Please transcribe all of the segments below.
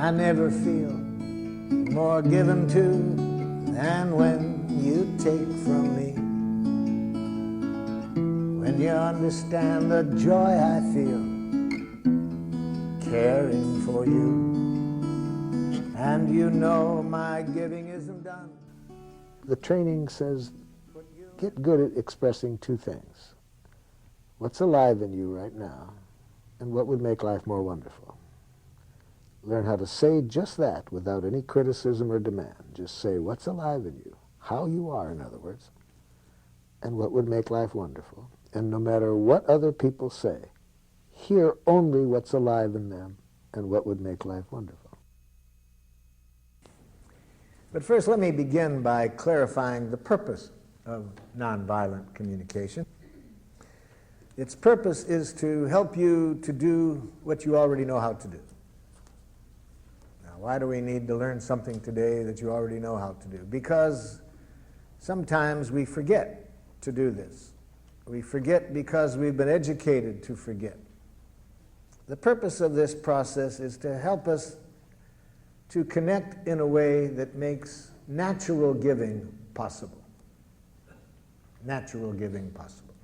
I never feel more given to than when you take from me. When you understand the joy I feel caring for you, and you know my giving isn't done. The training says, get good at expressing two things. What's alive in you right now, and what would make life more wonderful. Learn how to say just that without any criticism or demand. Just say what's alive in you, how you are, in other words, and what would make life wonderful. And no matter what other people say, hear only what's alive in them and what would make life wonderful. But first, let me begin by clarifying the purpose of nonviolent communication. Its purpose is to help you to do what you already know how to do. Now, why do we need to learn something today that you already know how to do? Because sometimes we forget to do this. We forget because we've been educated to forget. The purpose of this process is to help us to connect in a way that makes natural giving possible. Natural giving possible.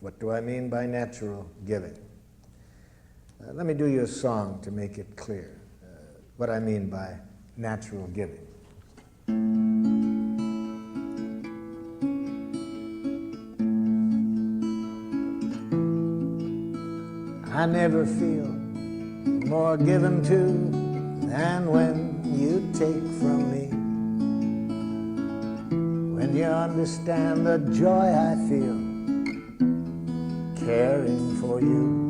What do I mean by natural giving? Let me do you a song to make it clear what I mean by natural giving. I never feel more given to than when you take from me. When you understand the joy I feel caring for you,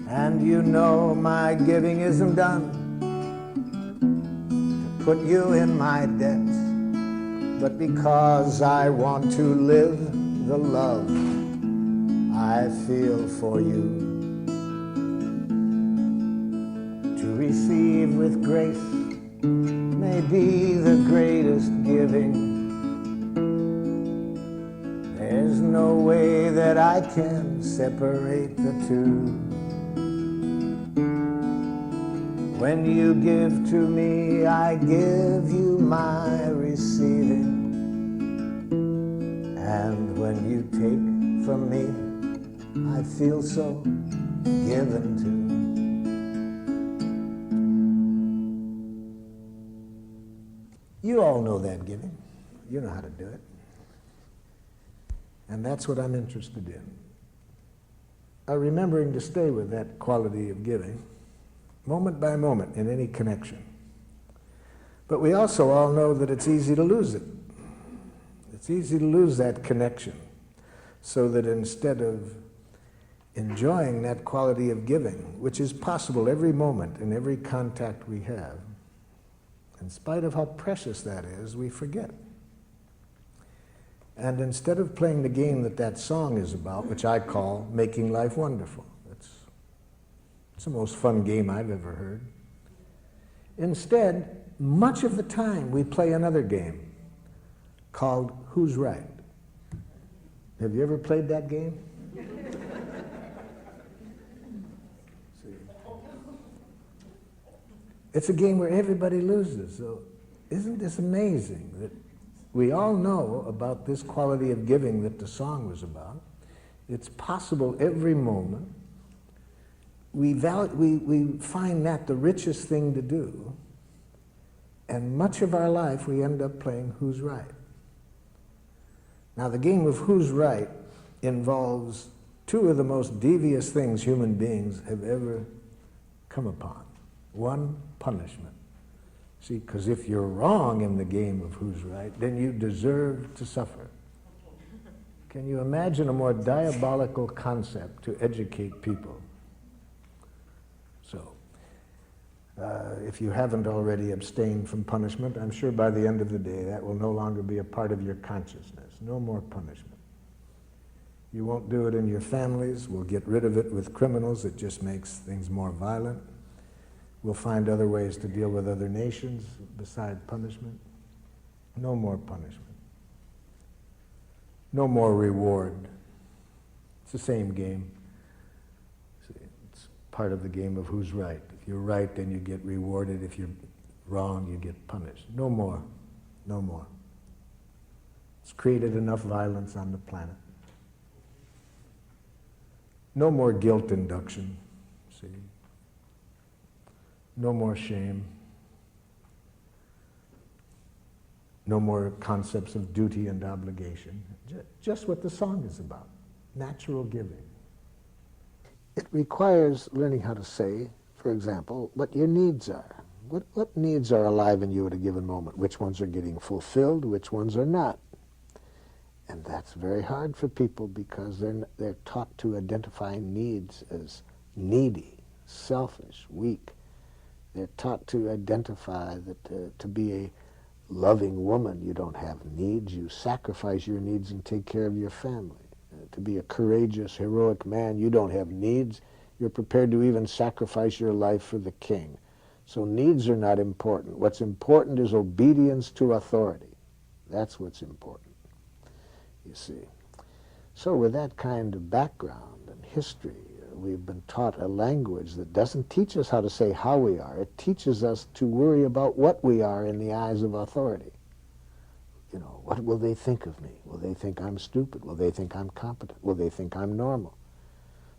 and you know my giving isn't done to put you in my debt, but because I want to live the love I feel for you. To receive with grace may be the greatest giving. There's no way that I can separate the two. When you give to me, I give you my receiving. And when you take from me, I feel so given to. You all know that giving. You know how to do it. And that's what I'm interested in. Remembering to stay with that quality of giving, moment by moment in any connection. But we also all know that it's easy to lose it. It's easy to lose that connection, so that instead of enjoying that quality of giving, which is possible every moment in every contact we have, in spite of how precious that is, we forget. And instead of playing the game that that song is about, which I call Making Life Wonderful, it's the most fun game I've ever heard. Instead, much of the time we play another game called Who's Right? Have you ever played that game? It's a game where everybody loses. So isn't this amazing that we all know about this quality of giving that the song was about? It's possible every moment. We find that the richest thing to do, and much of our life we end up playing Who's Right? Now, the game of Who's Right involves two of the most devious things human beings have ever come upon. One, punishment. See, because if you're wrong in the game of Who's Right, then you deserve to suffer. Can you imagine a more diabolical concept to educate people? So, if you haven't already abstained from punishment, I'm sure by the end of the day that will no longer be a part of your consciousness. No more punishment. You won't do it in your families. We'll get rid of it with criminals. It just makes things more violent. We'll find other ways to deal with other nations besides punishment. No more punishment. No more reward. It's the same game. See, it's part of the game of Who's Right. If you're right, then you get rewarded. If you're wrong, you get punished. No more. No more. It's created enough violence on the planet. No more guilt induction, see? No more shame. No more concepts of duty and obligation. Just what the song is about, natural giving. It requires learning how to say, for example, what your needs are. What needs are alive in you at a given moment? Which ones are getting fulfilled? Which ones are not? And that's very hard for people because they're taught to identify needs as needy, selfish, weak. They're taught to identify that to be a loving woman, you don't have needs. You sacrifice your needs and take care of your family. To be a courageous, heroic man, you don't have needs. You're prepared to even sacrifice your life for the king. So needs are not important. What's important is obedience to authority. That's what's important, you see. So with that kind of background and history, we've been taught a language that doesn't teach us how to say how we are. It teaches us to worry about what we are in the eyes of authority. You know, what will they think of me? Will they think I'm stupid? Will they think I'm competent? Will they think I'm normal?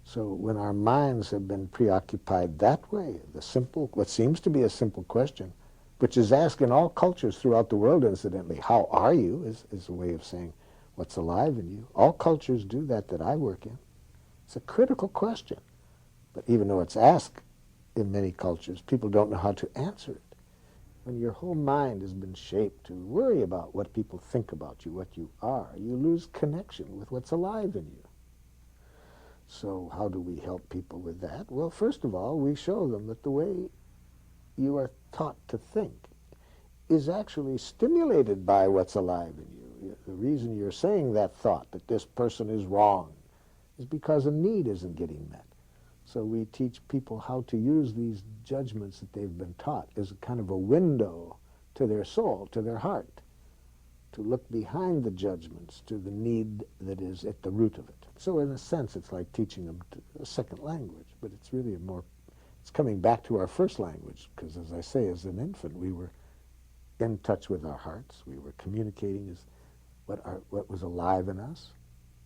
So when our minds have been preoccupied that way, the simple, what seems to be a simple question, which is asked in all cultures throughout the world, incidentally, how are you, is a way of saying what's alive in you. All cultures do that I work in. It's a critical question. But even though it's asked in many cultures, people don't know how to answer it. When your whole mind has been shaped to worry about what people think about you, what you are, you lose connection with what's alive in you. So how do we help people with that? Well, first of all, we show them that the way you are taught to think is actually stimulated by what's alive in you. The reason you're saying that thought, that this person is wrong, is because a need isn't getting met. So we teach people how to use these judgments that they've been taught as a kind of a window to their soul, to their heart, to look behind the judgments to the need that is at the root of it. So in a sense, it's like teaching them a second language, but it's really it's coming back to our first language, because as I say, as an infant, we were in touch with our hearts. We were communicating as what was alive in us,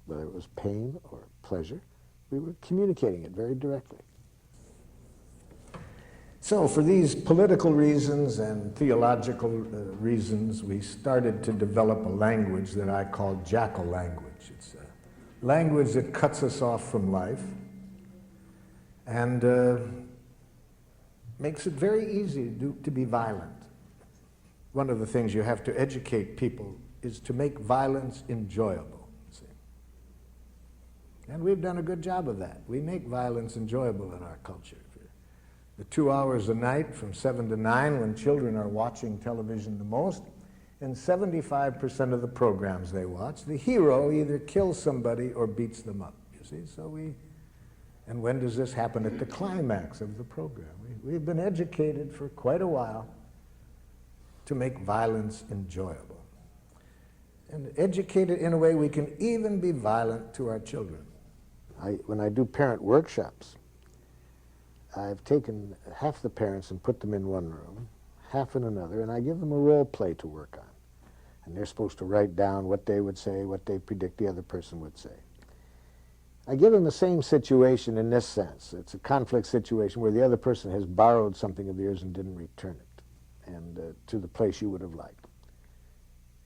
whether it was pain or pleasure. We were communicating it very directly. So for these political reasons and theological reasons, we started to develop a language that I call jackal language. It's a language that cuts us off from life and makes it very easy to be violent. One of the things you have to educate people is to make violence enjoyable. See? And we've done a good job of that. We make violence enjoyable in our culture. The 2 hours a night from 7 to 9 when children are watching television the most, and 75% of the programs they watch, the hero either kills somebody or beats them up, you see? And when does this happen? At the climax of the program. We've been educated for quite a while to make violence enjoyable. And educated in a way we can even be violent to our children. When I do parent workshops, I've taken half the parents and put them in one room, half in another, and I give them a role play to work on. And they're supposed to write down what they would say, what they predict the other person would say. I give them the same situation in this sense. It's a conflict situation where the other person has borrowed something of yours and didn't return it, and to the place you would have liked.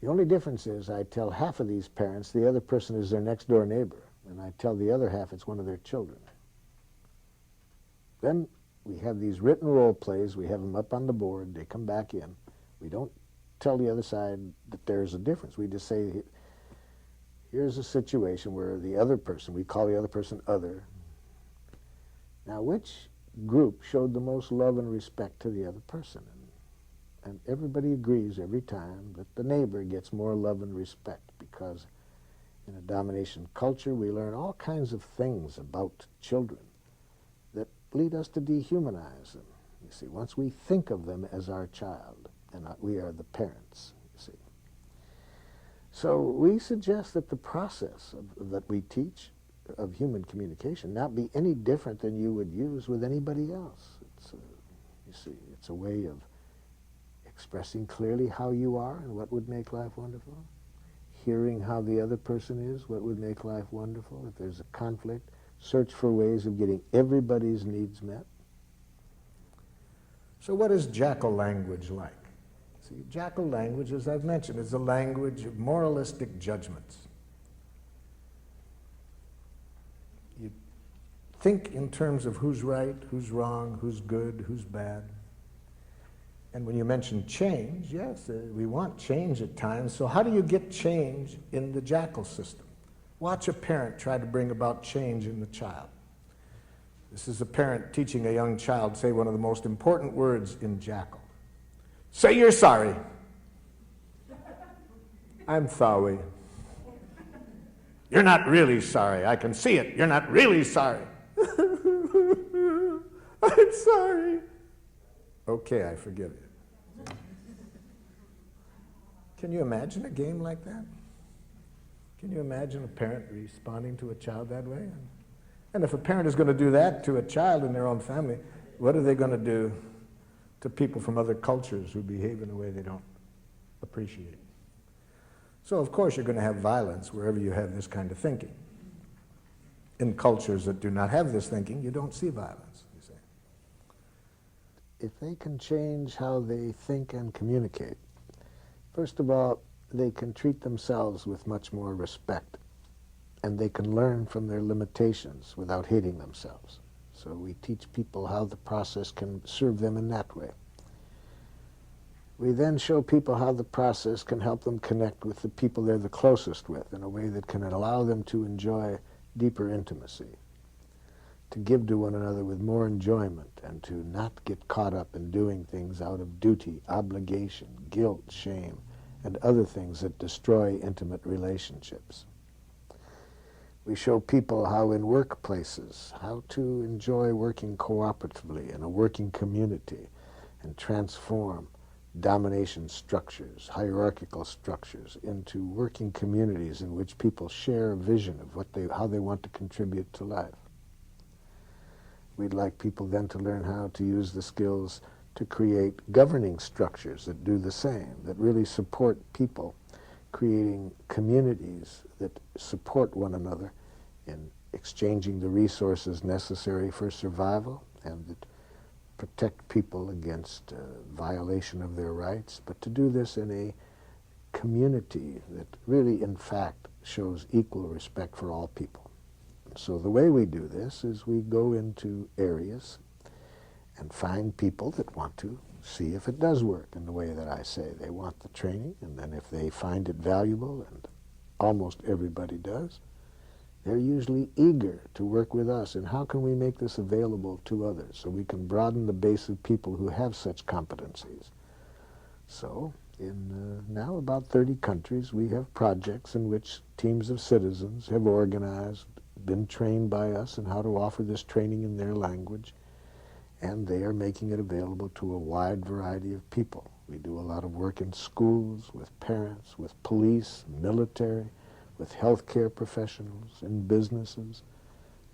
The only difference is I tell half of these parents the other person is their next door neighbor, and I tell the other half it's one of their children. Then we have these written role plays. We have them up on the board. They come back in. We don't tell the other side that there's a difference. We just say, here's a situation where the other person, we call the other person other. Now, which group showed the most love and respect to the other person? And everybody agrees every time that the neighbor gets more love and respect, because in a domination culture, we learn all kinds of things about children that lead us to dehumanize them. You see, once we think of them as our child, and we are the parents, you see. So we suggest that the process that we teach of human communication not be any different than you would use with anybody else. It's you see. It's a way of expressing clearly how you are and what would make life wonderful, hearing how the other person is, what would make life wonderful. If there's a conflict, search for ways of getting everybody's needs met. So what is jackal language like? See, jackal language, as I've mentioned, is a language of moralistic judgments. You think in terms of who's right, who's wrong, who's good, who's bad. And when you mention change, yes, we want change at times. So how do you get change in the jackal system? Watch a parent try to bring about change in the child. This is a parent teaching a young child say one of the most important words in jackal. Say you're sorry. I'm sorry. You're not really sorry. I can see it. You're not really sorry. I'm sorry. Okay, I forgive you. Can you imagine a game like that? Can you imagine a parent responding to a child that way? And if a parent is going to do that to a child in their own family, what are they going to do to people from other cultures who behave in a way they don't appreciate? So, of course, you're going to have violence wherever you have this kind of thinking. In cultures that do not have this thinking, you don't see violence, you see. If they can change how they think and communicate, first of all, they can treat themselves with much more respect, and they can learn from their limitations without hating themselves. So we teach people how the process can serve them in that way. We then show people how the process can help them connect with the people they're the closest with in a way that can allow them to enjoy deeper intimacy, to give to one another with more enjoyment, and to not get caught up in doing things out of duty, obligation, guilt, shame, and other things that destroy intimate relationships. We show people how in workplaces, how to enjoy working cooperatively in a working community and transform domination structures, hierarchical structures, into working communities in which people share a vision of how they want to contribute to life. We'd like people then to learn how to use the skills to create governing structures that do the same, that really support people, creating communities that support one another in exchanging the resources necessary for survival and that protect people against violation of their rights, but to do this in a community that really, in fact, shows equal respect for all people. So the way we do this is we go into areas and find people that want to see if it does work in the way that I say. They want the training, and then if they find it valuable, and almost everybody does, they're usually eager to work with us. And how can we make this available to others so we can broaden the base of people who have such competencies? So in now about 30 countries, we have projects in which teams of citizens have organized, been trained by us in how to offer this training in their language, and they are making it available to a wide variety of people. We do a lot of work in schools, with parents, with police, military, with healthcare professionals, in businesses.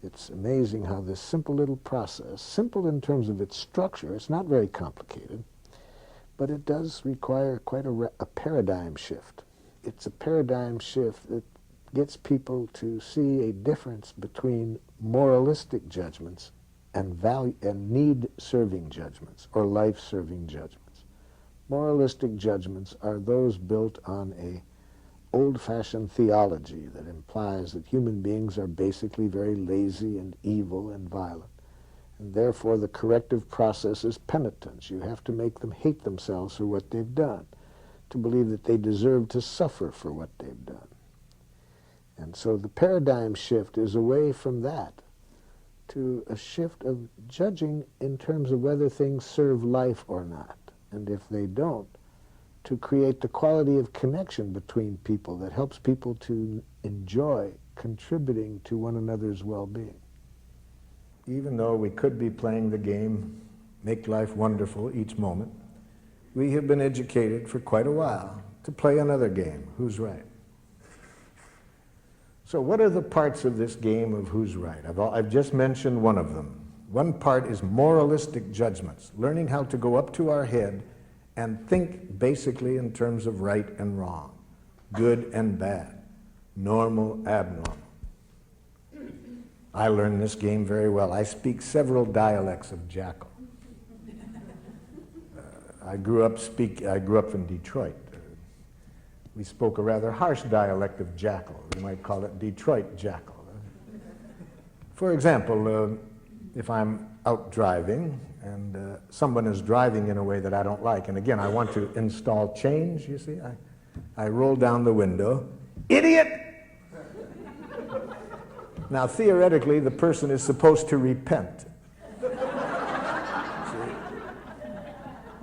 It's amazing how this simple little process, simple in terms of its structure, it's not very complicated, but it does require quite a paradigm shift. It's a paradigm shift that gets people to see a difference between moralistic judgments and value and need-serving judgments or life-serving judgments. Moralistic judgments are those built on a old-fashioned theology that implies that human beings are basically very lazy and evil and violent, and therefore the corrective process is penitence. You have to make them hate themselves for what they've done, to believe that they deserve to suffer for what they've done. And so the paradigm shift is away from that to a shift of judging in terms of whether things serve life or not, and if they don't, to create the quality of connection between people that helps people to enjoy contributing to one another's well-being. Even though we could be playing the game, make life wonderful each moment, we have been educated for quite a while to play another game, who's right. So what are the parts of this game of who's right? I've just mentioned one of them, One part is moralistic judgments, learning how to go up to our head and think basically in terms of right and wrong, good and bad, normal, abnormal. I learned this game very well. I speak several dialects of Jackal. I grew up in Detroit. We spoke a rather harsh dialect of Jackal. We might call it Detroit Jackal. For example, if I'm out driving and someone is driving in a way that I don't like, and again, I want to install change, you see, I roll down the window, idiot! Now, theoretically, the person is supposed to repent.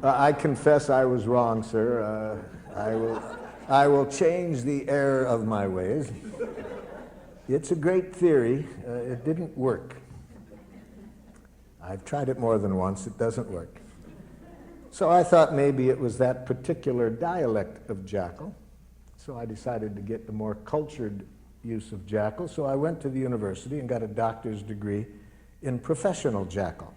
I confess I was wrong, sir. I will change the error of my ways. It's a great theory. It didn't work. I've tried it more than once. It doesn't work. So I thought maybe it was that particular dialect of Jackal. So I decided to get the more cultured use of Jackal. So I went to the university and got a doctor's degree in professional Jackal.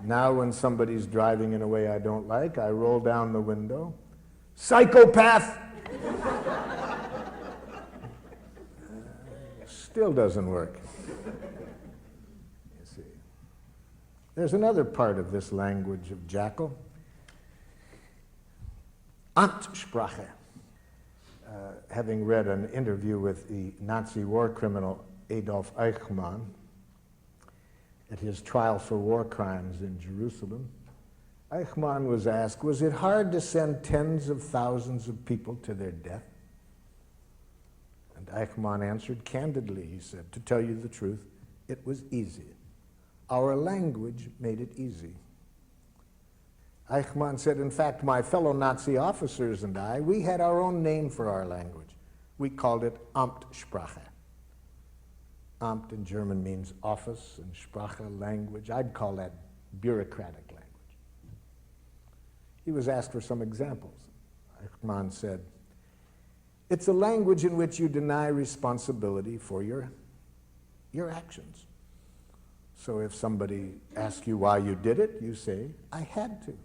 Now when somebody's driving in a way I don't like, I roll down the window. Psychopath! Still doesn't work. You see. There's another part of this language of Jackal. Amtssprache. Having read an interview with the Nazi war criminal Adolf Eichmann at his trial for war crimes in Jerusalem, Eichmann was asked, was it hard to send tens of thousands of people to their death? And Eichmann answered candidly, he said, to tell you the truth, it was easy. Our language made it easy. Eichmann said, in fact, my fellow Nazi officers and I, we had our own name for our language. We called it Amtssprache. Amt in German means office, and Sprache, language. I'd call that bureaucratic language. He was asked for some examples. Eichmann said, it's a language in which you deny responsibility for your actions. So if somebody asks you why you did it, you say, I had to.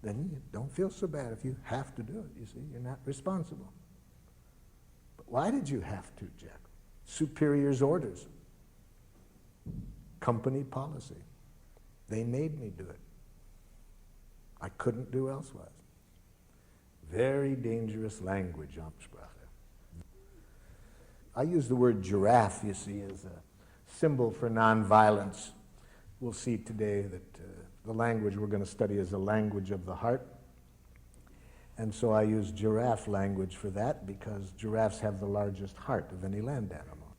Then you don't feel so bad if you have to do it. You see, you're not responsible. But why did you have to, Jack? Superiors' orders. Company policy. They made me do it. I couldn't do elsewise. Very dangerous language, Amtssprache. I use the word giraffe, you see, as a symbol for nonviolence. We'll see today that the language we're going to study is a language of the heart. And so I use giraffe language for that because giraffes have the largest heart of any land animal.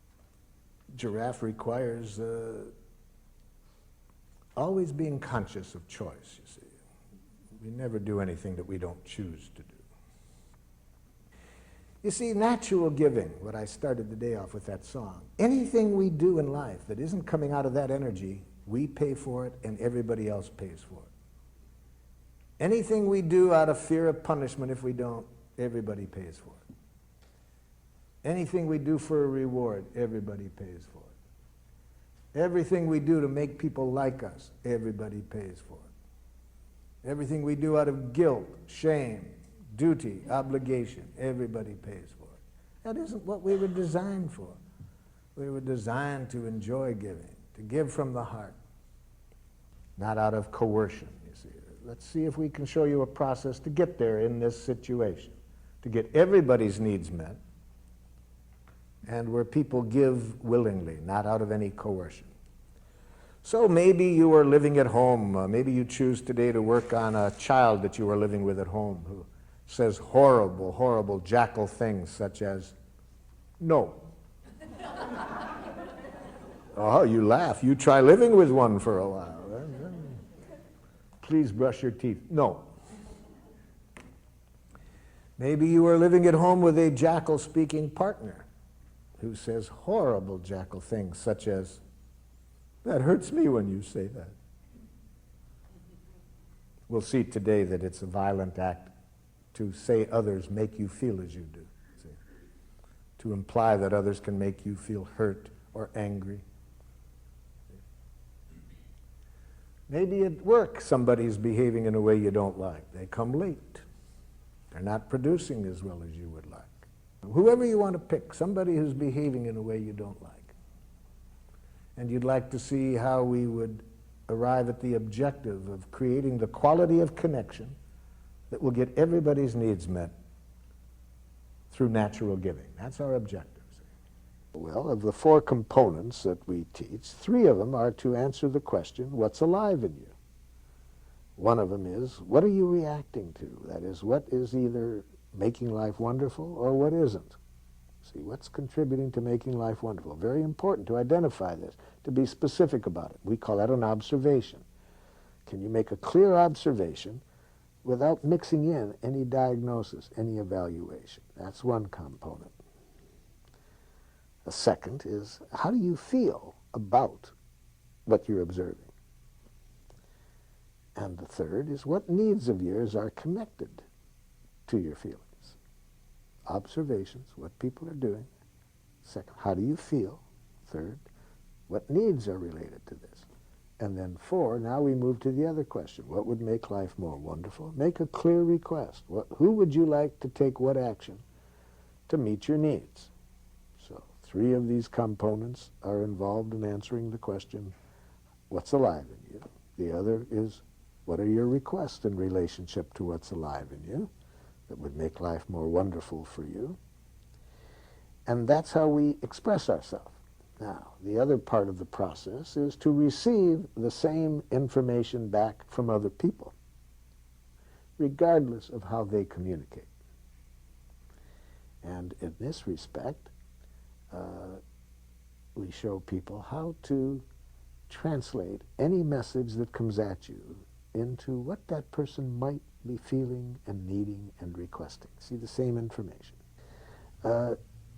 Giraffe requires always being conscious of choice, you see. We never do anything that we don't choose to do. You see, natural giving, what I started the day off with that song, anything we do in life that isn't coming out of that energy, we pay for it and everybody else pays for it. Anything we do out of fear of punishment, if we don't, everybody pays for it. Anything we do for a reward, everybody pays for it. Everything we do to make people like us, everybody pays for it. Everything we do out of guilt, shame, duty, obligation, everybody pays for it. That isn't what we were designed for. We were designed to enjoy giving, to give from the heart, not out of coercion, you see. Let's see if we can show you a process to get there in this situation, to get everybody's needs met, and where people give willingly, not out of any coercion. So maybe you are living at home. Maybe you choose today to work on a child that you are living with at home who says horrible, horrible jackal things such as, no. Oh, you laugh. You try living with one for a while. Please brush your teeth. No. Maybe you are living at home with a jackal-speaking partner who says horrible jackal things such as, that hurts me when you say that. We'll see today that it's a violent act to say others make you feel as you do. See? To imply that others can make you feel hurt or angry. Maybe at work somebody's behaving in a way you don't like. They come late. They're not producing as well as you would like. Whoever you want to pick, somebody who's behaving in a way you don't like. And you'd like to see how we would arrive at the objective of creating the quality of connection that will get everybody's needs met through natural giving. That's our objective. Well, of the 4 components that we teach, 3 of them are to answer the question, what's alive in you? One of them is, what are you reacting to? That is, what is either making life wonderful or what isn't? See, what's contributing to making life wonderful? Very important to identify this, to be specific about it. We call that an observation. Can you make a clear observation without mixing in any diagnosis, any evaluation? That's one component. The second is, how do you feel about what you're observing? And the third is, what needs of yours are connected to your feelings? Observations, what people are doing. Second, how do you feel? Third, what needs are related to this? And then 4, now we move to the other question. What would make life more wonderful? Make a clear request. Who would you like to take what action to meet your needs? So 3 of these components are involved in answering the question, what's alive in you? The other is, what are your requests in relationship to what's alive in you that would make life more wonderful for you? And that's how we express ourselves. Now, the other part of the process is to receive the same information back from other people, regardless of how they communicate. And in this respect, we show people how to translate any message that comes at you into what that person might be feeling and needing and requesting. See, the same information.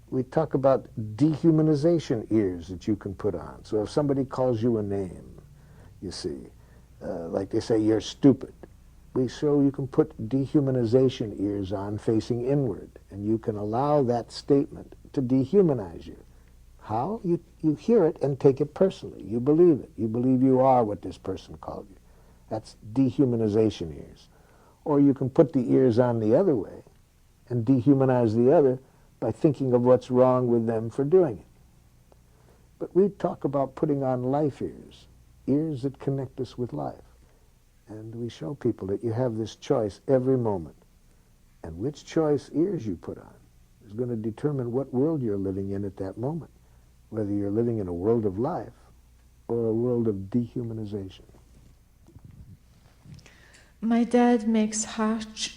We talk about dehumanization ears that you can put on. So if somebody calls you a name, you see, like they say, you're stupid, we show you can put dehumanization ears on facing inward, and you can allow that statement to dehumanize you. How? You hear it and take it personally. You believe it. You believe you are what this person called you. That's dehumanization ears. Or you can put the ears on the other way and dehumanize the other by thinking of what's wrong with them for doing it. But we talk about putting on life ears, ears that connect us with life. And we show people that you have this choice every moment. And which choice ears you put on is going to determine what world you're living in at that moment, whether you're living in a world of life or a world of dehumanization. My dad makes harsh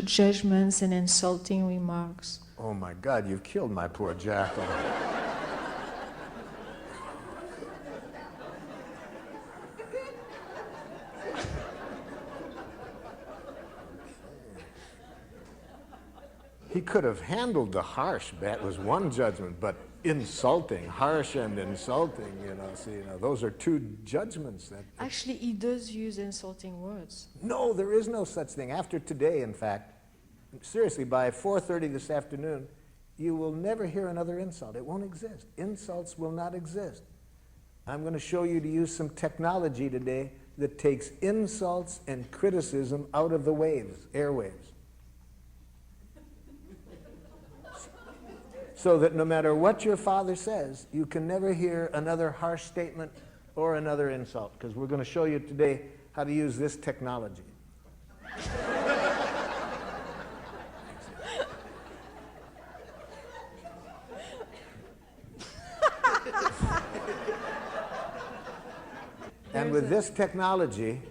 judgments and insulting remarks. Oh my God, you've killed my poor jackal. He could have handled the harsh, that was one judgment, but insulting, harsh and insulting, those are 2 judgments. Actually, he does use insulting words. No, there is no such thing. After today, in fact, seriously, by 4:30 this afternoon, you will never hear another insult. It won't exist. Insults will not exist. I'm going to show you to use some technology today that takes insults and criticism out of the waves, airwaves. So that no matter what your father says, you can never hear another harsh statement or another insult, because we're going to show you today how to use this technology. And with this technology,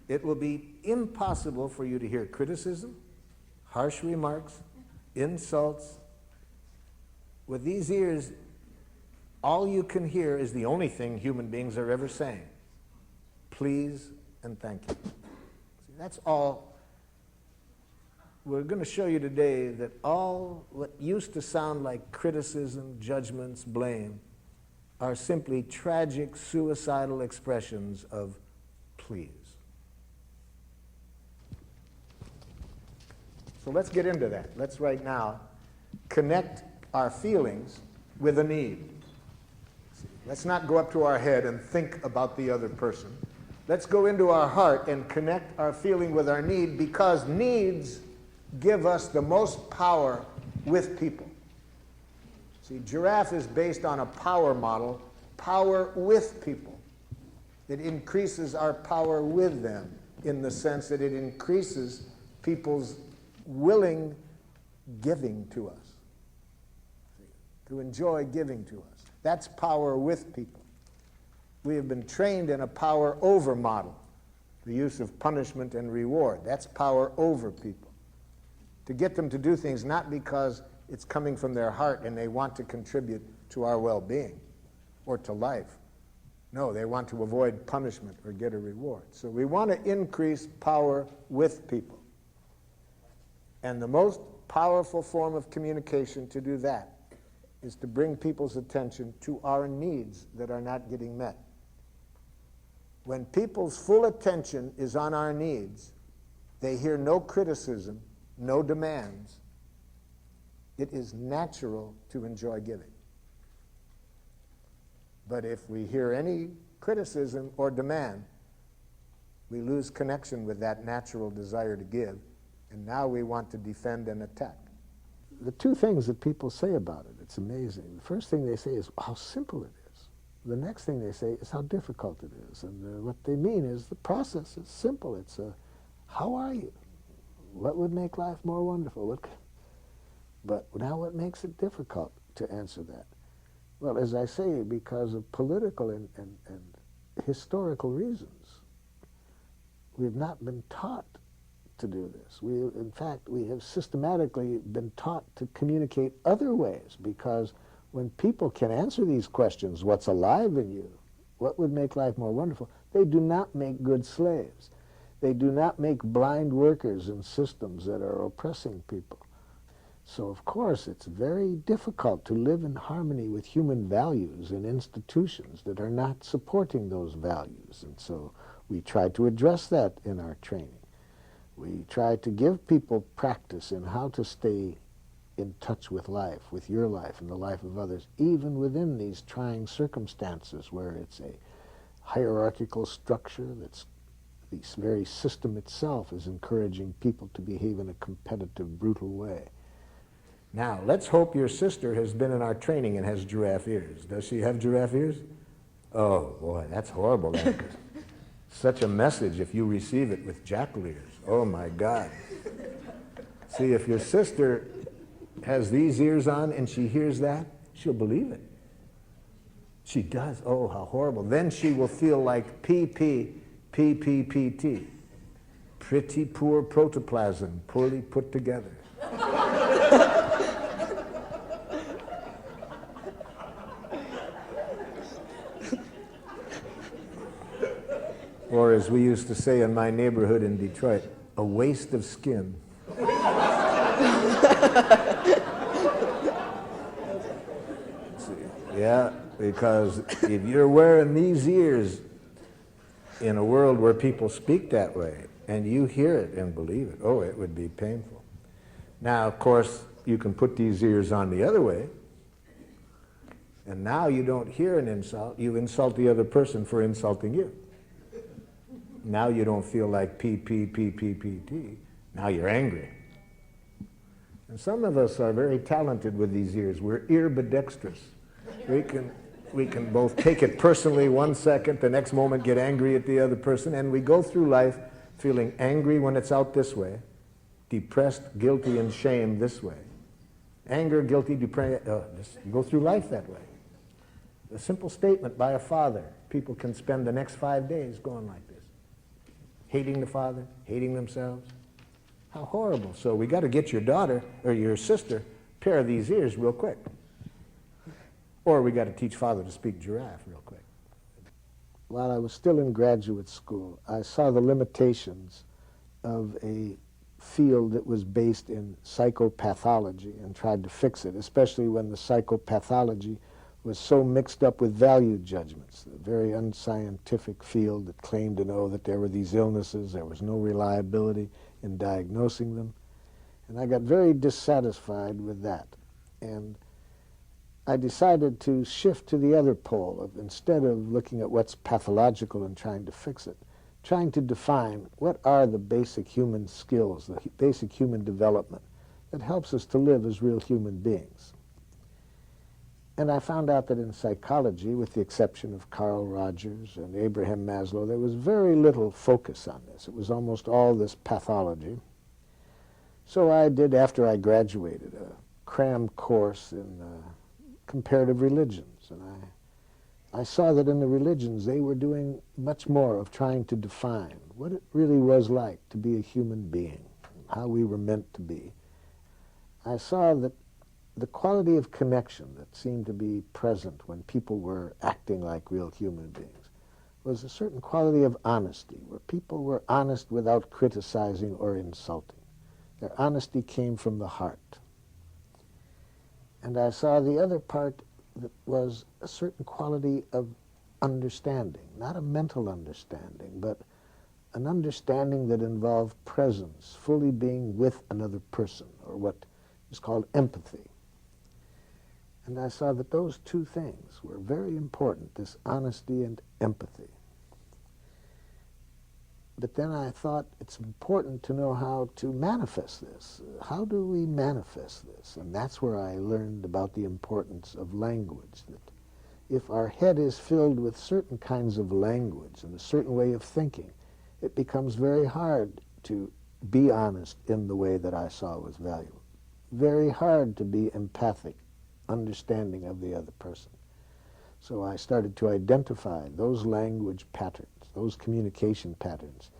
it will be impossible for you to hear criticism, harsh remarks, insults. With these ears, all you can hear is the only thing human beings are ever saying. Please and thank you. See, that's all. We're going to show you today that all what used to sound like criticism, judgments, blame, are simply tragic, suicidal expressions of please. So let's get into that. Let's right now connect our feelings with a need. Let's not go up to our head and think about the other person. Let's go into our heart and connect our feeling with our need, because needs give us the most power with people. See, giraffe is based on a power model, power with people. It increases our power with them in the sense that it increases people's willing giving to us, to enjoy giving to us. That's power with people. We have been trained in a power over model, the use of punishment and reward. That's power over people. To get them to do things not because it's coming from their heart and they want to contribute to our well-being or to life. No, they want to avoid punishment or get a reward. So we want to increase power with people. And the most powerful form of communication to do that is to bring people's attention to our needs that are not getting met. When people's full attention is on our needs, they hear no criticism, no demands. It is natural to enjoy giving. But if we hear any criticism or demand, we lose connection with that natural desire to give, and now we want to defend and attack. The two things that people say about it, it's amazing. The first thing they say is how simple it is. The next thing they say is how difficult it is. And what they mean is the process is simple. It's how are you? What would make life more wonderful? But now what makes it difficult to answer that? Well, as I say, because of political and historical reasons, we've not been taught to do this. In fact, we have systematically been taught to communicate other ways, because when people can answer these questions, what's alive in you, what would make life more wonderful, they do not make good slaves. They do not make blind workers in systems that are oppressing people. So, of course, it's very difficult to live in harmony with human values in institutions that are not supporting those values. And so we try to address that in our training. We try to give people practice in how to stay in touch with life, with your life and the life of others, even within these trying circumstances where it's a hierarchical structure that's the very system itself is encouraging people to behave in a competitive, brutal way. Now, let's hope your sister has been in our training and has giraffe ears. Does she have giraffe ears? Oh, boy, that's horrible. That is such a message if you receive it with jackal ears. Oh, my God. See, if your sister has these ears on and she hears that, she'll believe it. She does. Oh, how horrible. Then she will feel like PPPPT. Pretty poor protoplasm, poorly put together. Or as we used to say in my neighborhood in Detroit, a waste of skin. Yeah, because if you're wearing these ears in a world where people speak that way, and you hear it and believe it, oh, it would be painful. Now, of course, you can put these ears on the other way, and now you don't hear an insult, you insult the other person for insulting you. Now you don't feel like PPPPPT. Now you're angry. And some of us are very talented with these ears. We're earbidextrous. We can both take it personally 1 second, the next moment get angry at the other person, and we go through life feeling angry when it's out this way, depressed, guilty, and shame this way. Anger, guilty, depressed, you go through life that way. A simple statement by a father, people can spend the next 5 days going like this. Hating the father, hating themselves. How horrible. So we got to get your daughter or your sister a pair of these ears real quick. Or we got to teach father to speak giraffe real quick. While I was still in graduate school, I saw the limitations of a field that was based in psychopathology and tried to fix it, especially when the psychopathology was so mixed up with value judgments, a very unscientific field that claimed to know that there were these illnesses, there was no reliability in diagnosing them. And I got very dissatisfied with that. And I decided to shift to the other pole of, instead of looking at what's pathological and trying to fix it, trying to define what are the basic human skills, the basic human development that helps us to live as real human beings. And I found out that in psychology, with the exception of Carl Rogers and Abraham Maslow, there was very little focus on this. It was almost all this pathology. So I did, after I graduated, a cram course in comparative religions. And I saw that in the religions, they were doing much more of trying to define what it really was like to be a human being, how we were meant to be. I saw that the quality of connection that seemed to be present when people were acting like real human beings was a certain quality of honesty, where people were honest without criticizing or insulting. Their honesty came from the heart. And I saw the other part that was a certain quality of understanding, not a mental understanding, but an understanding that involved presence, fully being with another person, or what is called empathy. And I saw that those two things were very important, this honesty and empathy. But then I thought it's important to know how to manifest this. How do we manifest this? And that's where I learned about the importance of language, that if our head is filled with certain kinds of language and a certain way of thinking, it becomes very hard to be honest in the way that I saw was valuable. Very hard to be empathic, understanding of the other person. So I started to identify those language patterns, those communication patterns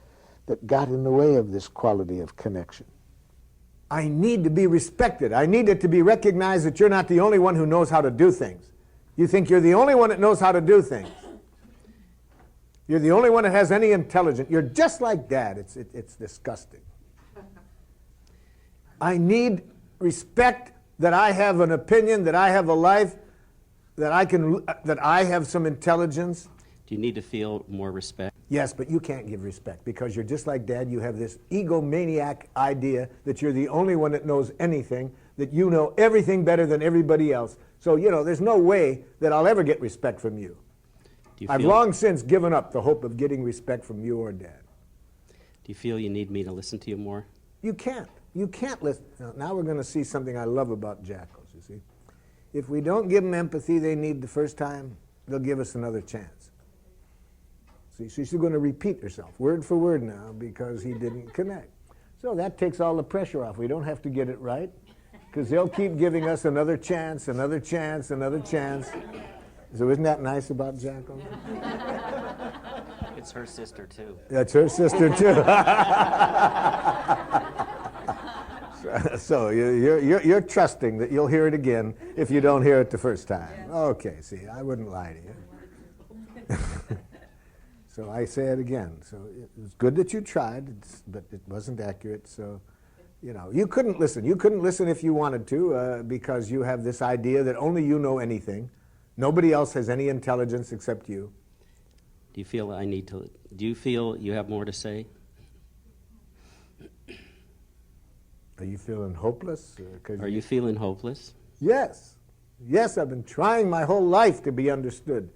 that got in the way of this quality of connection. I need to be respected. I need it to be recognized that you're not the only one who knows how to do things. You think you're the only one that knows how to do things. You're the only one that has any intelligence. You're just like Dad. It's disgusting. I need respect, that I have an opinion, that I have a life, that I have some intelligence. Do you need to feel more respect? Yes, but you can't give respect because you're just like Dad. You have this egomaniac idea that you're the only one that knows anything, that you know everything better than everybody else. So, there's no way that I'll ever get respect from you. I've long since given up the hope of getting respect from you or Dad. Do you feel you need me to listen to you more? You can't. You can't listen. Now we're going to see something I love about jackals, you see. If we don't give them empathy they need the first time, they'll give us another chance. See, she's going to repeat herself, word for word now, because he didn't connect. So that takes all the pressure off. We don't have to get it right, because they'll keep giving us another chance, another chance, another chance. So isn't that nice about jackals? It's her sister, too. That's her sister, too. So you're trusting that you'll hear it again if you don't hear it the first time. Okay, see, I wouldn't lie to you. So I say it again. So it was good that you tried, but it wasn't accurate. So, you couldn't listen. You couldn't listen if you wanted to because you have this idea that only you know anything. Nobody else has any intelligence except you. Do you feel you have more to say? Are you feeling hopeless? Are you feeling hopeless? Yes. Yes, I've been trying my whole life to be understood.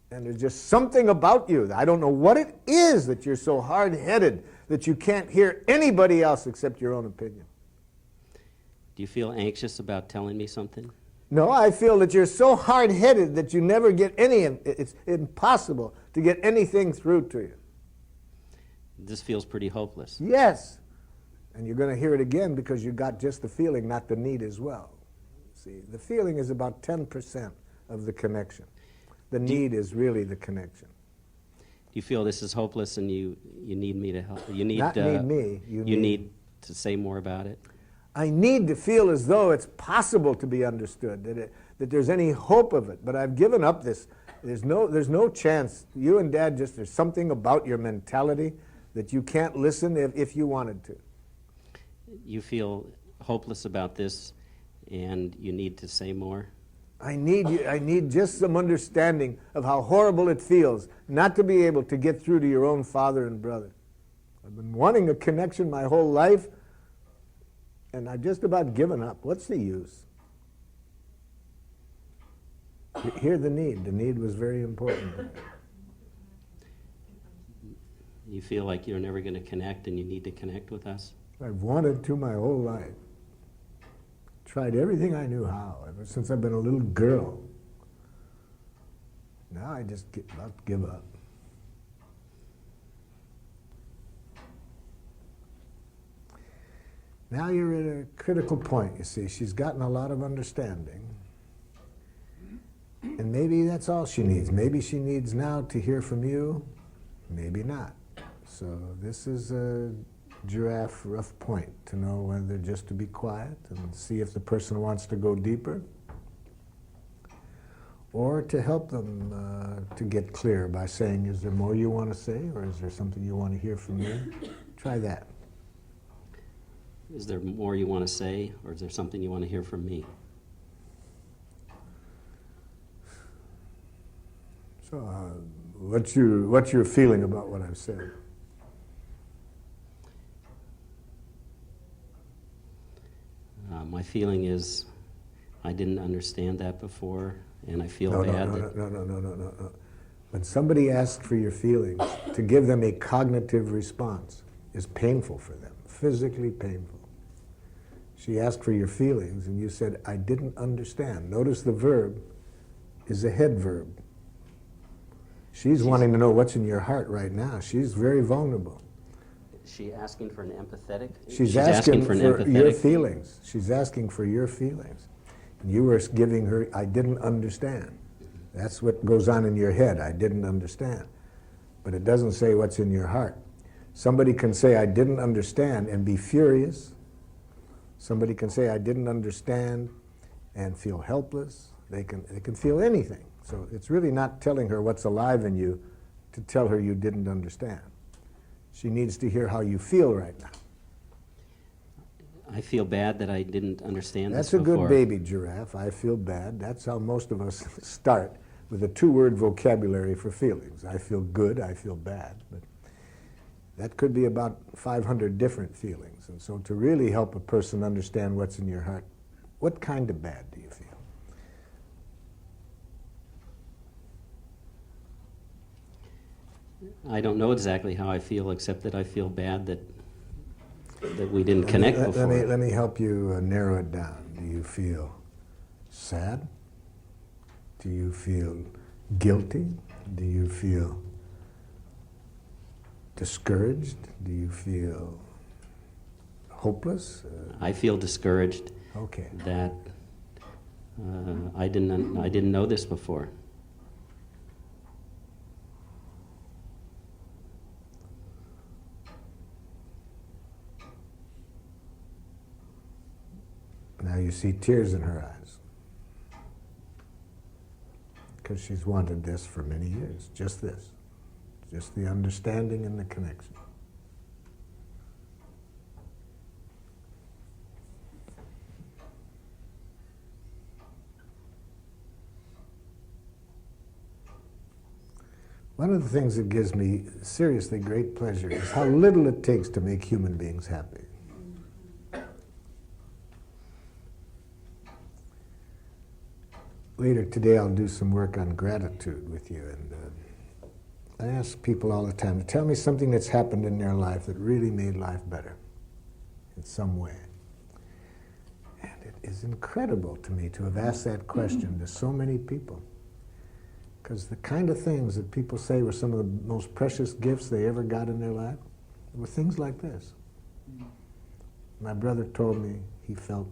And there's just something about you. I don't know what it is that you're so hard-headed that you can't hear anybody else except your own opinion. Do you feel anxious about telling me something? No, I feel that you're so hard-headed that you never get it's impossible to get anything through to you. This feels pretty hopeless. Yes. And you're going to hear it again because you got just the feeling, not the need as well. See, the feeling is about 10% of the connection. The need is really the connection. Do you feel this is hopeless and you need me to help? You need Not need me. You need to say more about it? I need to feel as though it's possible to be understood, that there's any hope of it. But I've given up this. There's no chance. You and Dad, there's something about your mentality that you can't listen if you wanted to. You feel hopeless about this and you need to say more? I need just some understanding of how horrible it feels not to be able to get through to your own father and brother. I've been wanting a connection my whole life, and I've just about given up. What's the use? Hear the need. The need was very important. You feel like you're never going to connect and you need to connect with us? I've wanted to my whole life. Tried everything I knew how, ever since I've been a little girl. Now I just about give up. Now you're at a critical point, you see. She's gotten a lot of understanding. And maybe that's all she needs. Maybe she needs now to hear from you, maybe not. So this is a giraffe rough point, to know whether just to be quiet and see if the person wants to go deeper, or to help them to get clear by saying, is there more you want to say, or is there something you want to hear from me? Try that. Is there more you want to say, or is there something you want to hear from me? So what's your feeling about what I've said? My feeling is I didn't understand that before, and I feel bad that... No. When somebody asks for your feelings, to give them a cognitive response is painful for them, physically painful. She asked for your feelings, and you said, I didn't understand. Notice the verb is a head verb. She's wanting to know what's in your heart right now. She's very vulnerable. Is she asking for an empathetic? She's asking for your feelings. She's asking for your feelings. And you were giving her, I didn't understand. That's what goes on in your head, I didn't understand. But it doesn't say what's in your heart. Somebody can say, I didn't understand, and be furious. Somebody can say, I didn't understand, and feel helpless. They can feel anything. So it's really not telling her what's alive in you to tell her you didn't understand. She needs to hear how you feel right now. I feel bad that I didn't understand That's this a before. good baby giraffe. I feel bad. That's how most of us start, with a two-word vocabulary for feelings. I feel good, I feel bad. But that could be about 500 different feelings. And so to really help a person understand what's in your heart, what kind of bad do you feel? I don't know exactly how I feel, except that I feel bad that we didn't connect before. Let me help you narrow it down. Do you feel sad? Do you feel guilty? Do you feel discouraged? Do you feel hopeless? I feel discouraged. Okay. That I didn't know this before. Now you see tears in her eyes, because she's wanted this for many years, just this, just the understanding and the connection. One of the things that gives me seriously great pleasure is how little it takes to make human beings happy. Later today I'll do some work on gratitude with you, and I ask people all the time to tell me something that's happened in their life that really made life better in some way. And it is incredible to me to have asked that question to so many people, because the kind of things that people say were some of the most precious gifts they ever got in their life were things like this. My brother told me he felt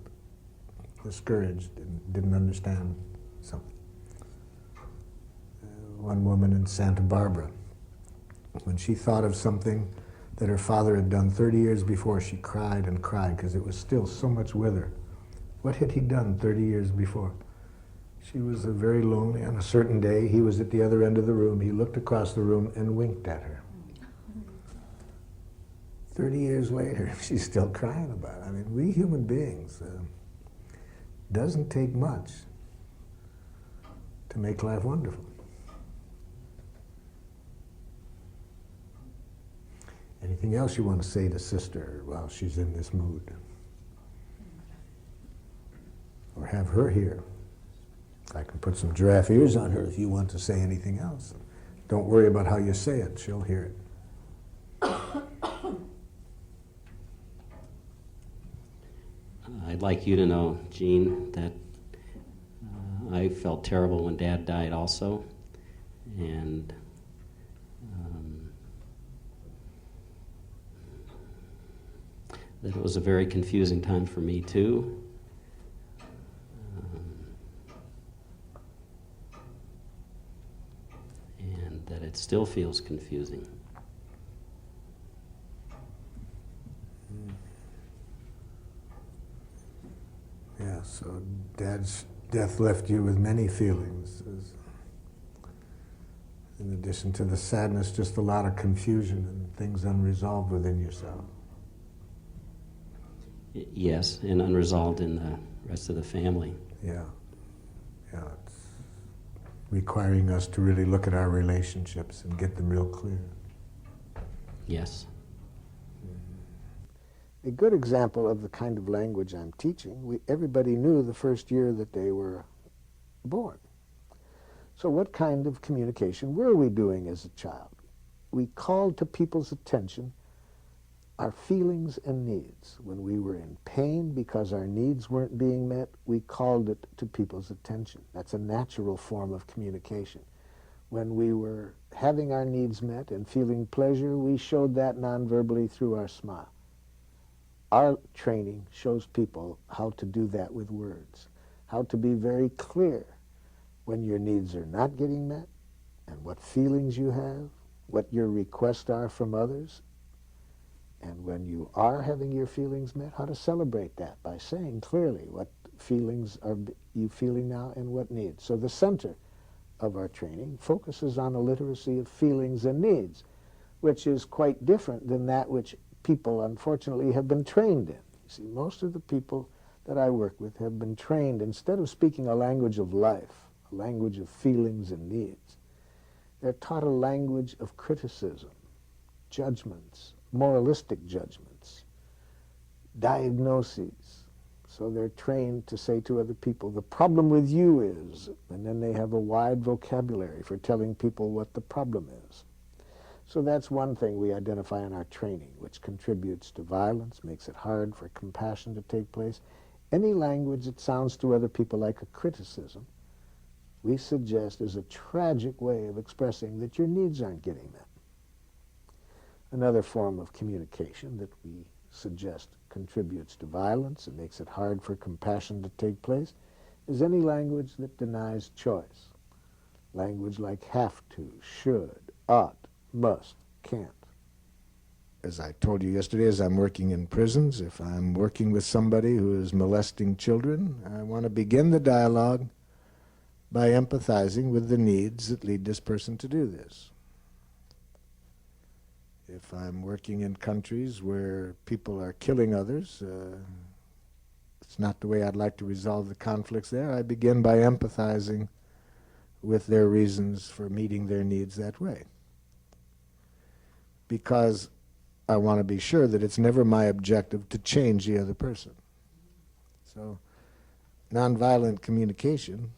discouraged and didn't understand something. One woman in Santa Barbara, when she thought of something that her father had done 30 years before, she cried and cried because it was still so much with her. What had he done 30 years before? She was very lonely. On a certain day, he was at the other end of the room. He looked across the room and winked at her. 30 years later, she's still crying about it. I mean, we human beings, doesn't take much to make life wonderful. Anything else you want to say to sister while she's in this mood? Or have her here. I can put some giraffe ears on her if you want to say anything else. Don't worry about how you say it, she'll hear it. I'd like you to know, Gene, that I felt terrible when Dad died also, and that it was a very confusing time for me too. And that it still feels confusing. Yeah, so Dad's death left you with many feelings. In addition to the sadness, just a lot of confusion and things unresolved within yourself. Yes, and unresolved in the rest of the family. Yeah, yeah, it's requiring us to really look at our relationships and get them real clear. Yes. A good example of the kind of language I'm teaching, everybody knew the first year that they were born. So what kind of communication were we doing as a child? We called to people's attention our feelings and needs. When we were in pain because our needs weren't being met, we called it to people's attention. That's a natural form of communication. When we were having our needs met and feeling pleasure, we showed that non-verbally through our smile. Our training shows people how to do that with words, how to be very clear when your needs are not getting met and what feelings you have, what your requests are from others, and when you are having your feelings met, how to celebrate that by saying clearly what feelings are you feeling now and what needs. So the center of our training focuses on a literacy of feelings and needs, which is quite different than that which people, unfortunately, have been trained in. You see, most of the people that I work with have been trained, instead of speaking a language of life, a language of feelings and needs, they're taught a language of criticism, judgments, moralistic judgments, diagnoses. So they're trained to say to other people, the problem with you is, and then they have a wide vocabulary for telling people what the problem is. So that's one thing we identify in our training, which contributes to violence, makes it hard for compassion to take place. Any language that sounds to other people like a criticism, we suggest is a tragic way of expressing that your needs aren't getting met. Another form of communication that we suggest contributes to violence and makes it hard for compassion to take place is any language that denies choice. Language like have to, should, ought, must, can't. As I told you yesterday, as I'm working in prisons, if I'm working with somebody who is molesting children, I want to begin the dialogue by empathizing with the needs that lead this person to do this. If I'm working in countries where people are killing others, it's not the way I'd like to resolve the conflicts there. I begin by empathizing with their reasons for meeting their needs that way. Because I want to be sure that it's never my objective to change the other person. So, nonviolent communication,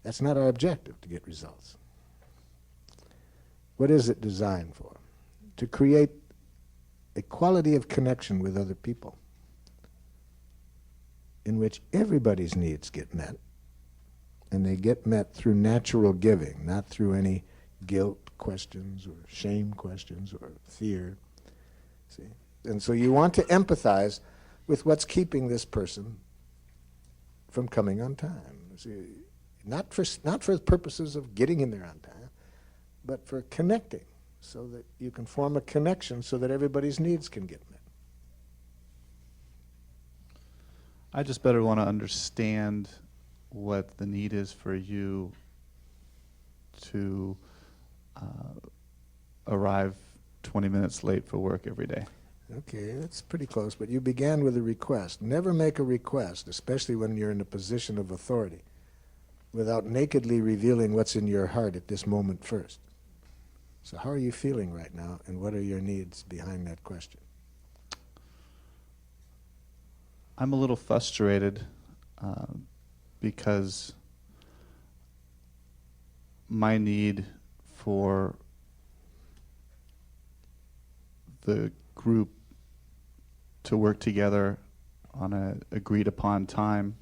that's not our objective to get results. What is it designed for? To create a quality of connection with other people in which everybody's needs get met, and they get met through natural giving, not through any guilt questions or shame questions or fear. See? And so you want to empathize with what's keeping this person from coming on time. See, not for the purposes of getting in there on time, but for connecting, so that you can form a connection so that everybody's needs can get met. I just better want to understand what the need is for you to arrive 20 minutes late for work every day. Okay, that's pretty close, but you began with a request. Never make a request, especially when you're in a position of authority, without nakedly revealing what's in your heart at this moment first. So how are you feeling right now, and what are your needs behind that question? I'm a little frustrated because my need for the group to work together on a agreed upon time.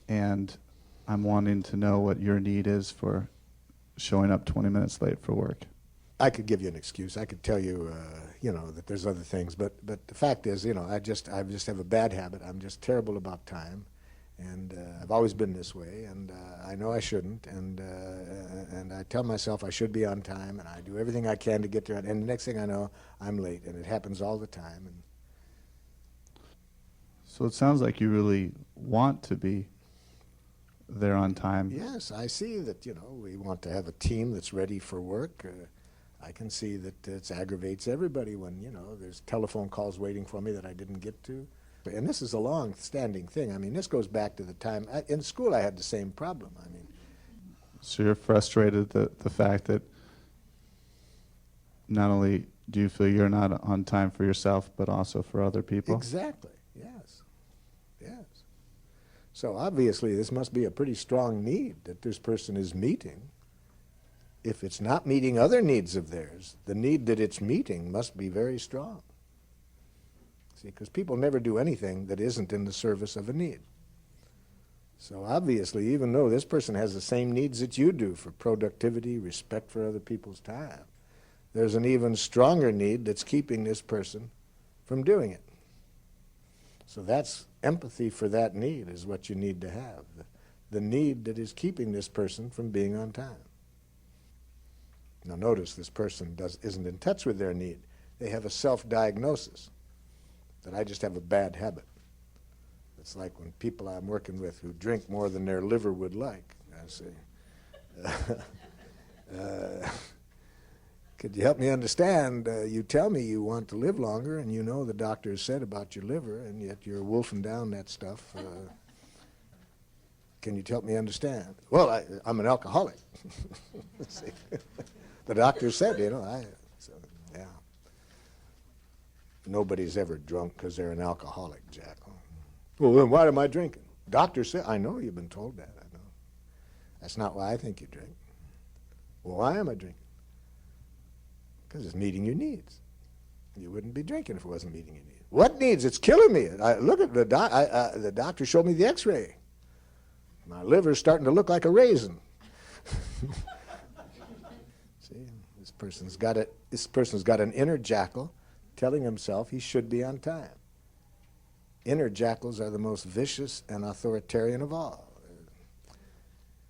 And I'm wanting to know what your need is for showing up 20 minutes late for work. I could give you an excuse. I could tell you, that there's other things. But the fact is, I just have a bad habit. I'm just terrible about time, and I've always been this way. And I know I shouldn't. And I tell myself I should be on time, and I do everything I can to get there. And the next thing I know, I'm late, and it happens all the time. And so it sounds like you really want to be there on time. yes, I see that. We want to have a team that's ready for work. I can see that it aggravates everybody when, there's telephone calls waiting for me that I didn't get to. And this is a long-standing thing. I mean, this goes back to the time, in school I had the same problem. I mean, So you're frustrated that the fact that not only do you feel you're not on time for yourself, but also for other people? exactly, yes, yes. So obviously this must be a pretty strong need that this person is meeting. If it's not meeting other needs of theirs, the need that it's meeting must be very strong. See, because people never do anything that isn't in the service of a need. So obviously, even though this person has the same needs that you do for productivity, respect for other people's time, there's an even stronger need that's keeping this person from doing it. So that's empathy for that need is what you need to have. The need that is keeping this person from being on time. Now notice this person isn't in touch with their need. They have a self-diagnosis that I just have a bad habit. It's like when people I'm working with who drink more than their liver would like. I say, could you help me understand? You tell me you want to live longer, and you know the doctor has said about your liver, and yet you're wolfing down that stuff. Can you help me understand? Well, I'm an alcoholic. See? The doctor said, so, yeah. Nobody's ever drunk because they're an alcoholic, Jack. Well, then why am I drinking? Doctor said, I know you've been told that, I know. That's not why I think you drink. Well, why am I drinking? Because it's meeting your needs. You wouldn't be drinking if it wasn't meeting your needs. What needs? It's killing me. Look at the doctor showed me the x-ray. My liver's starting to look like a raisin. See, this person's got an inner jackal telling himself he should be on time. Inner jackals are the most vicious and authoritarian of all.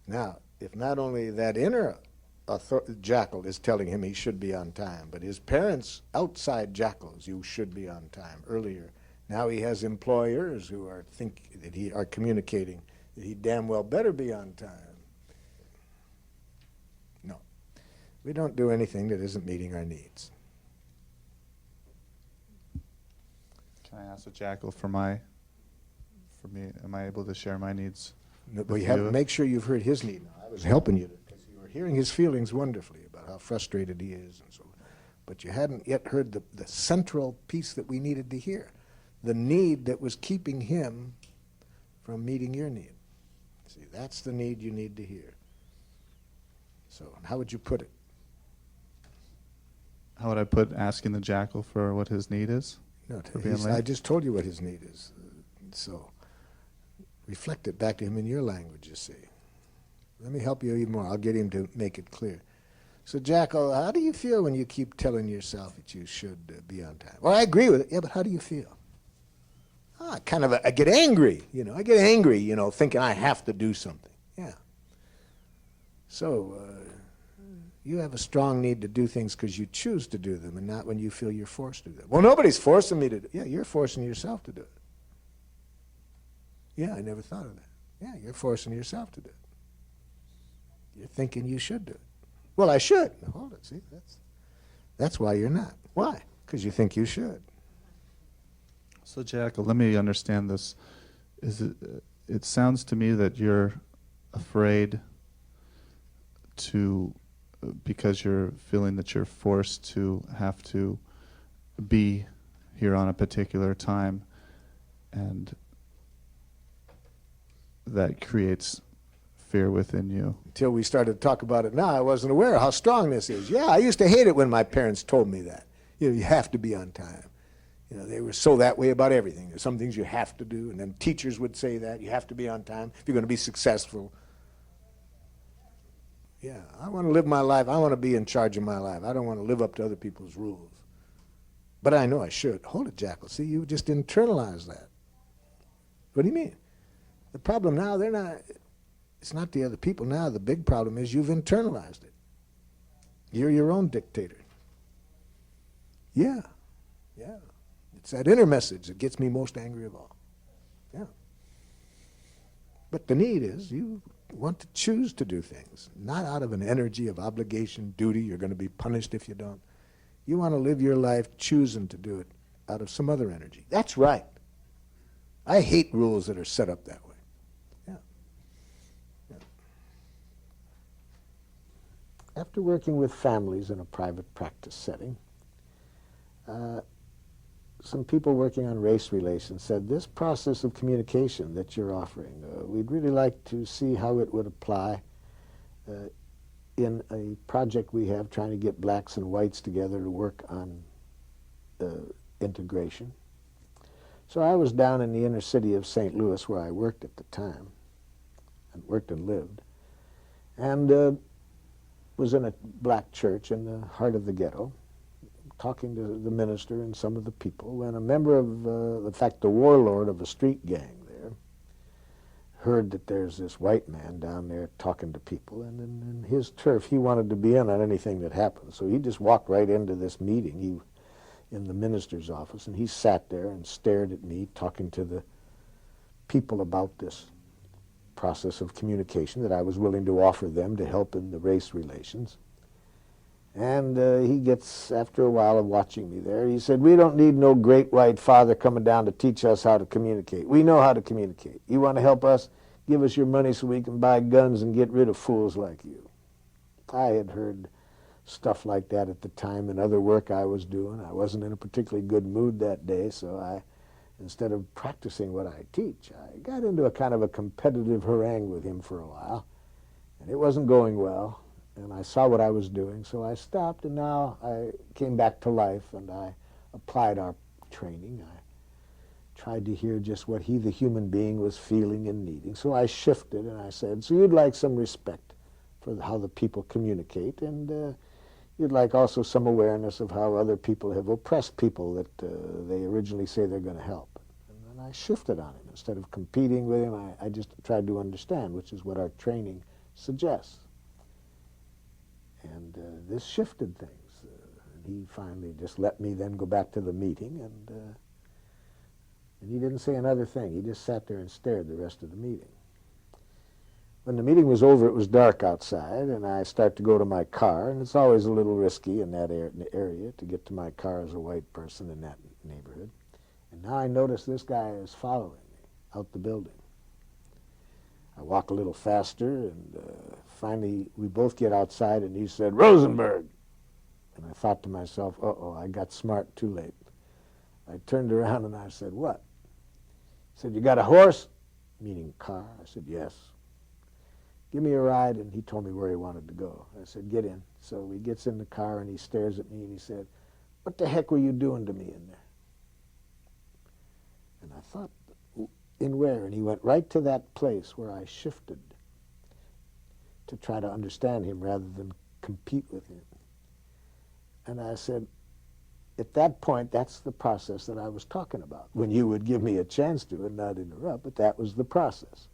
Now, if not only that inner jackal is telling him he should be on time, but his parents' outside jackals, you should be on time earlier. Now he has employers who are communicating that he damn well better be on time. No, we don't do anything that isn't meeting our needs. Can I ask a jackal for me? Am I able to share my needs? No, but you have to make sure you've heard his need. Now, I was helping you because you were hearing his feelings wonderfully about how frustrated he is and so on. But you hadn't yet heard the central piece that we needed to hear, the need that was keeping him from meeting your need. See, that's the need you need to hear. So how would you put it? How would I put asking the jackal for what his need is? No, For being late? I just told you what his need is. So reflect it back to him in your language, you see. Let me help you even more. I'll get him to make it clear. So, Jackal, how do you feel when you keep telling yourself that you should be on time? Well, I agree with it. Yeah, but how do you feel? I get angry, I get angry, thinking I have to do something. Yeah. So, you have a strong need to do things because you choose to do them and not when you feel you're forced to do them. Well, nobody's forcing me to do it. Yeah, you're forcing yourself to do it. Yeah, I never thought of that. Yeah, you're forcing yourself to do it. You're thinking you should do it. Well, I should. Now, hold it. See, that's why you're not. Why? Because you think you should. So, Jackal, let me understand this. It sounds to me that you're afraid to, because you're feeling that you're forced to have to be here on a particular time, and that creates fear within you. Until we started to talk about it now, I wasn't aware of how strong this is. Yeah, I used to hate it when my parents told me that. You have to be on time. They were so that way about everything. There's some things you have to do, and then teachers would say that. You have to be on time if you're going to be successful. Yeah, I want to live my life. I want to be in charge of my life. I don't want to live up to other people's rules. But I know I should. Hold it, Jackal. See, you just internalized that. What do you mean? The problem now, it's not the other people now. The big problem is you've internalized it. You're your own dictator. Yeah. It's that inner message that gets me most angry of all. Yeah. But the need is you want to choose to do things, not out of an energy of obligation, duty, you're going to be punished if you don't. You want to live your life choosing to do it out of some other energy. That's right. I hate rules that are set up that way. Yeah. After working with families in a private practice setting, some people working on race relations said, this process of communication that you're offering, we'd really like to see how it would apply in a project we have trying to get blacks and whites together to work on integration. So I was down in the inner city of St. Louis where I worked at the time, and worked and lived, and was in a black church in the heart of the ghetto, talking to the minister and some of the people, when a member of, in fact, the warlord of a street gang there, heard that there's this white man down there talking to people, and in his turf, he wanted to be in on anything that happened. So he just walked right into this meeting in the minister's office, and he sat there and stared at me, talking to the people about this process of communication that I was willing to offer them to help in the race relations. And he gets, after a while of watching me there, he said, we don't need no great white father coming down to teach us how to communicate. We know how to communicate. You want to help us? Give us your money so we can buy guns and get rid of fools like you. I had heard stuff like that at the time in other work I was doing. I wasn't in a particularly good mood that day, so instead of practicing what I teach, I got into a kind of a competitive harangue with him for a while, and it wasn't going well. And I saw what I was doing, so I stopped, and now I came back to life, and I applied our training. I tried to hear just what he, the human being, was feeling and needing. So I shifted, and I said, so you'd like some respect for how the people communicate, and you'd like also some awareness of how other people have oppressed people that they originally say they're going to help. And then I shifted on him. Instead of competing with him, I just tried to understand, which is what our training suggests. And this shifted things. And he finally just let me then go back to the meeting, and he didn't say another thing. He just sat there and stared the rest of the meeting. When the meeting was over, it was dark outside, and I start to go to my car, and it's always a little risky in that area to get to my car as a white person in that neighborhood. And now I notice this guy is following me out the building. I walk a little faster, and finally we both get outside, and he said, Rosenberg! And I thought to myself, uh-oh, I got smart too late. I turned around and I said, what? He said, you got a horse? Meaning car. I said, yes. Give me a ride, and he told me where he wanted to go. I said, get in. So he gets in the car, and he stares at me, and he said, what the heck were you doing to me in there? And I thought, in where? And he went right to that place where I shifted to try to understand him rather than compete with him. And I said, at that point, that's the process that I was talking about, when you would give me a chance to and not interrupt, but that was the process.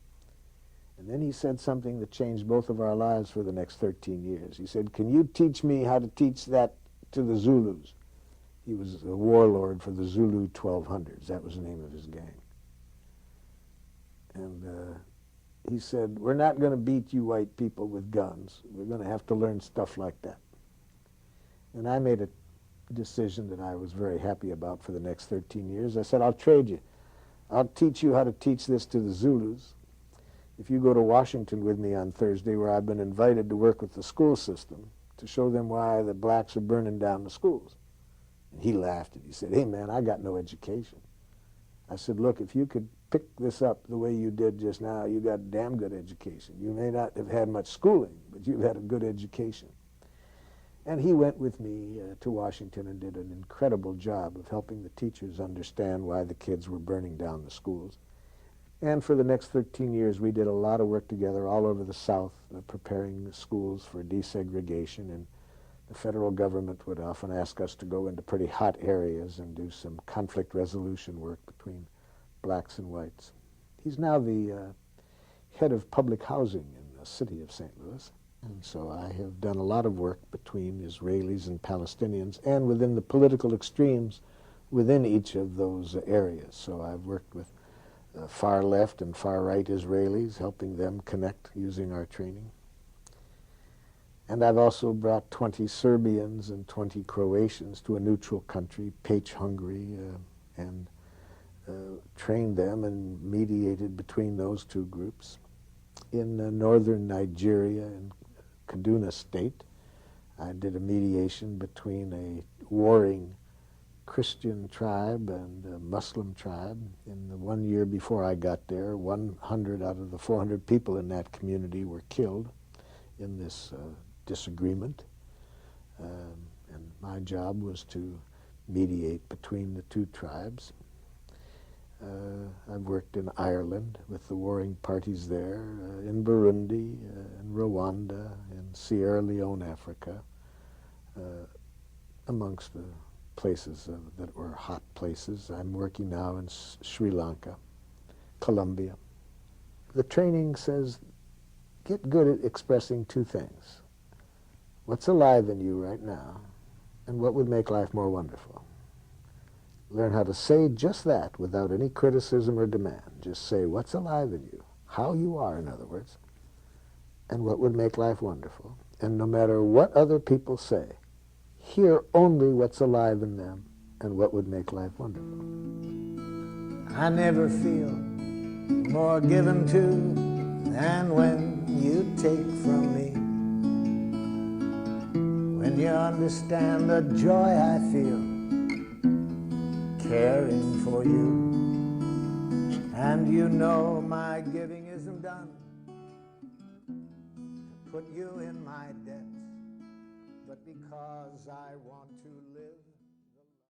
And then he said something that changed both of our lives for the next 13 years. He said, can you teach me how to teach that to the Zulus? He was a warlord for the Zulu 1200s. That was the name of his gang. And he said, we're not going to beat you white people with guns. We're going to have to learn stuff like that. And I made a decision that I was very happy about for the next 13 years. I said, I'll trade you. I'll teach you how to teach this to the Zulus. If you go to Washington with me on Thursday, where I've been invited to work with the school system to show them why the blacks are burning down the schools. And he laughed and he said, hey man, I got no education. I said, look, if you could pick this up the way you did just now, you got damn good education. You may not have had much schooling, but you've had a good education. And he went with me to Washington and did an incredible job of helping the teachers understand why the kids were burning down the schools. And for the next 13 years, we did a lot of work together all over the South, preparing the schools for desegregation. And the federal government would often ask us to go into pretty hot areas and do some conflict resolution work between blacks and whites. He's now the head of public housing in the city of St. Louis. And so I have done a lot of work between Israelis and Palestinians and within the political extremes within each of those areas. So I've worked with far left and far right Israelis, helping them connect using our training. And I've also brought 20 Serbians and 20 Croatians to a neutral country, Pech, Hungary, and trained them and mediated between those two groups. In northern Nigeria, in Kaduna State, I did a mediation between a warring Christian tribe and a Muslim tribe. In the 1 year before I got there, 100 out of the 400 people in that community were killed in this disagreement. And my job was to mediate between the two tribes. I've worked in Ireland with the warring parties there, in Burundi, in Rwanda, in Sierra Leone, Africa, amongst the places that were hot places. I'm working now in Sri Lanka, Colombia. The training says, get good at expressing two things. What's alive in you right now, and what would make life more wonderful? Learn how to say just that without any criticism or demand. Just say what's alive in you, how you are, in other words, and what would make life wonderful. And no matter what other people say, hear only what's alive in them and what would make life wonderful. I never feel more given to than when you take from me. When you understand the joy I feel caring for you, and you know my giving isn't done to put you in my debt, but because I want to live